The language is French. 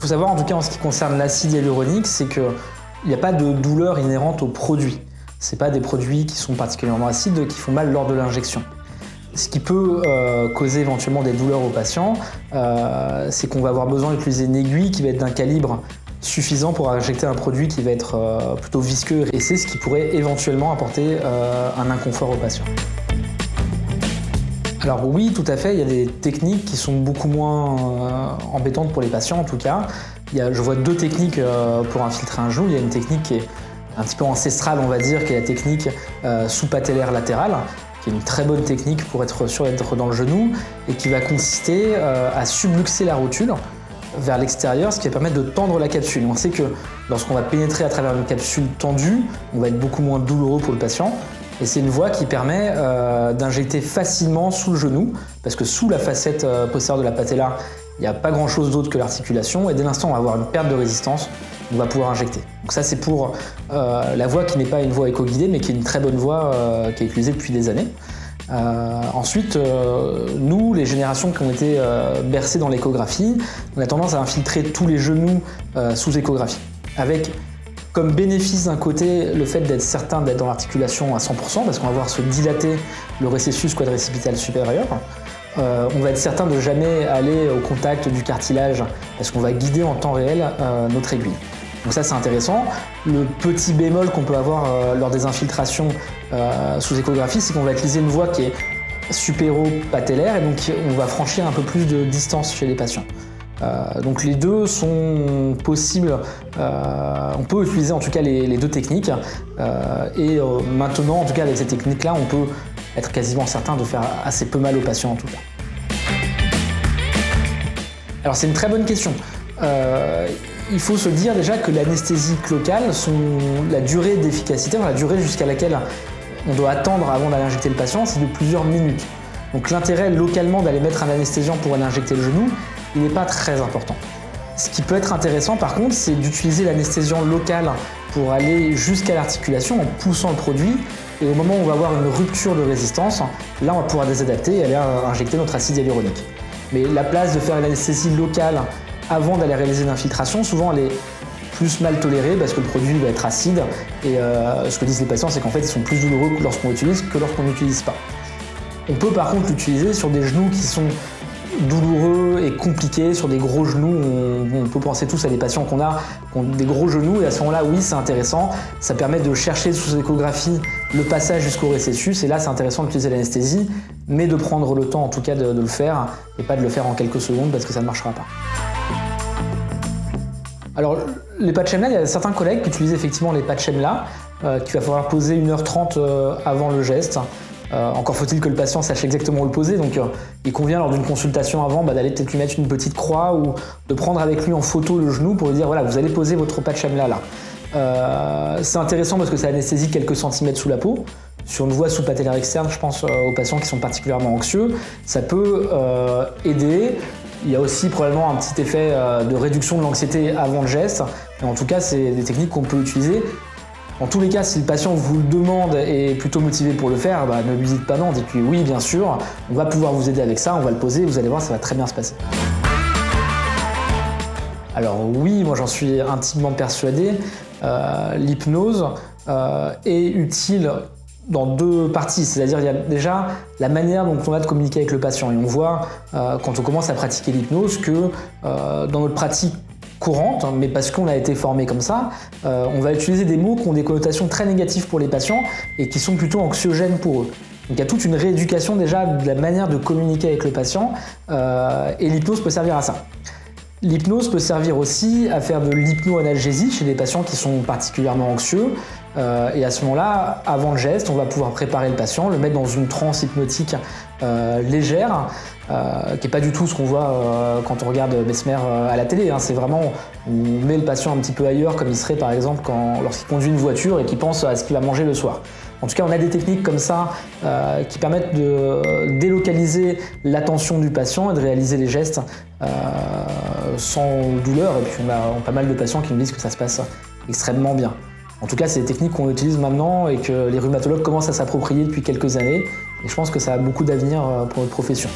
faut savoir, en tout cas en ce qui concerne l'acide hyaluronique, c'est qu'il n'y a pas de douleur inhérente aux produits. Ce pas des produits qui sont particulièrement acides qui font mal lors de l'injection. Ce qui peut causer éventuellement des douleurs aux patients, c'est qu'on va avoir besoin d'utiliser une aiguille qui va être d'un calibre suffisant pour injecter un produit qui va être plutôt visqueux, et c'est ce qui pourrait éventuellement apporter un inconfort aux patients. Alors oui, tout à fait, il y a des techniques qui sont beaucoup moins embêtantes pour les patients en tout cas. Je vois deux techniques pour infiltrer un genou. Il y a une technique qui est un petit peu ancestrale, on va dire, qui est la technique sous-patellaire latérale, qui est une très bonne technique pour être sûr d'être dans le genou et qui va consister à subluxer la rotule vers l'extérieur, ce qui va permettre de tendre la capsule. On sait que lorsqu'on va pénétrer à travers une capsule tendue, on va être beaucoup moins douloureux pour le patient. Et c'est une voie qui permet d'injecter facilement sous le genou, parce que sous la facette postérieure de la patella, il n'y a pas grand chose d'autre que l'articulation, et dès l'instant où on va avoir une perte de résistance, on va pouvoir injecter. Donc ça c'est pour la voie qui n'est pas une voie éco-guidée, mais qui est une très bonne voie qui est utilisée depuis des années. Ensuite, nous, les générations qui ont été bercées dans l'échographie, on a tendance à infiltrer tous les genoux sous échographie, avec comme bénéfice d'un côté le fait d'être certain d'être dans l'articulation à 100%, parce qu'on va voir se dilater le récessus quadricipital supérieur. On va être certain de jamais aller au contact du cartilage, parce qu'on va guider en temps réel notre aiguille. Donc ça c'est intéressant. Le petit bémol qu'on peut avoir lors des infiltrations sous échographie, c'est qu'on va utiliser une voie qui est supéro-patellaire, et donc on va franchir un peu plus de distance chez les patients. Donc les deux sont possibles, on peut utiliser en tout cas les deux techniques, et maintenant en tout cas avec ces techniques là on peut être quasiment certain de faire assez peu mal aux patients en tout cas. Alors c'est une très bonne question. Il faut se dire déjà que l'anesthésie locale, la durée d'efficacité, la durée jusqu'à laquelle on doit attendre avant d'aller injecter le patient, c'est de plusieurs minutes. Donc l'intérêt localement d'aller mettre un anesthésiant pour aller injecter le genou, il n'est pas très important. Ce qui peut être intéressant par contre, c'est d'utiliser l'anesthésiant local pour aller jusqu'à l'articulation en poussant le produit, et au moment où on va avoir une rupture de résistance, là on va pouvoir désadapter et aller injecter notre acide hyaluronique. Mais la place de faire une anesthésie locale avant d'aller réaliser une infiltration, souvent elle est plus mal tolérée parce que le produit va être acide, et ce que disent les patients c'est qu'en fait ils sont plus douloureux lorsqu'on l'utilise que lorsqu'on n'utilise pas. On peut par contre l'utiliser sur des genoux qui sont douloureux et compliqués, sur des gros genoux. On peut penser tous à des patients qui ont des gros genoux, et à ce moment-là, oui, c'est intéressant. Ça permet de chercher sous échographie le passage jusqu'au récessus, et là, c'est intéressant d'utiliser l'anesthésie, mais de prendre le temps, en tout cas, de le faire, et pas de le faire en quelques secondes, parce que ça ne marchera pas. Alors, les patchs EMLA, il y a certains collègues qui utilisent effectivement les patchs EMLA, qu'il va falloir poser 1h30 avant le geste. Encore faut-il que le patient sache exactement où le poser, donc il convient lors d'une consultation avant d'aller peut-être lui mettre une petite croix, ou de prendre avec lui en photo le genou pour lui dire voilà, vous allez poser votre patch EMLA là. C'est intéressant parce que ça anesthésie quelques centimètres sous la peau. Sur une voie sous-patellaire externe, je pense aux patients qui sont particulièrement anxieux, ça peut aider. Il y a aussi probablement un petit effet de réduction de l'anxiété avant le geste, mais en tout cas c'est des techniques qu'on peut utiliser. En tous les cas, si le patient vous le demande et est plutôt motivé pour le faire, ne lui dites pas non, dites-lui oui, bien sûr, on va pouvoir vous aider avec ça, on va le poser, vous allez voir, ça va très bien se passer. Alors oui, moi j'en suis intimement persuadé, l'hypnose est utile dans deux parties, c'est-à-dire il y a déjà la manière dont on va communiquer avec le patient, et on voit quand on commence à pratiquer l'hypnose que dans notre pratique courante, mais parce qu'on a été formé comme ça, on va utiliser des mots qui ont des connotations très négatives pour les patients et qui sont plutôt anxiogènes pour eux. Donc il y a toute une rééducation déjà de la manière de communiquer avec le patient, et l'hypnose peut servir à ça. L'hypnose peut servir aussi à faire de l'hypnoanalgésie chez des patients qui sont particulièrement anxieux, et à ce moment-là, avant le geste, on va pouvoir préparer le patient, le mettre dans une transe hypnotique légère, qui n'est pas du tout ce qu'on voit quand on regarde Mesmer à la télé. C'est vraiment, on met le patient un petit peu ailleurs, comme il serait par exemple lorsqu'il conduit une voiture et qu'il pense à ce qu'il va manger le soir. En tout cas, on a des techniques comme ça qui permettent de délocaliser l'attention du patient et de réaliser les gestes sans douleur. Et puis on a pas mal de patients qui nous disent que ça se passe extrêmement bien. En tout cas, c'est des techniques qu'on utilise maintenant et que les rhumatologues commencent à s'approprier depuis quelques années. Et je pense que ça a beaucoup d'avenir pour notre profession.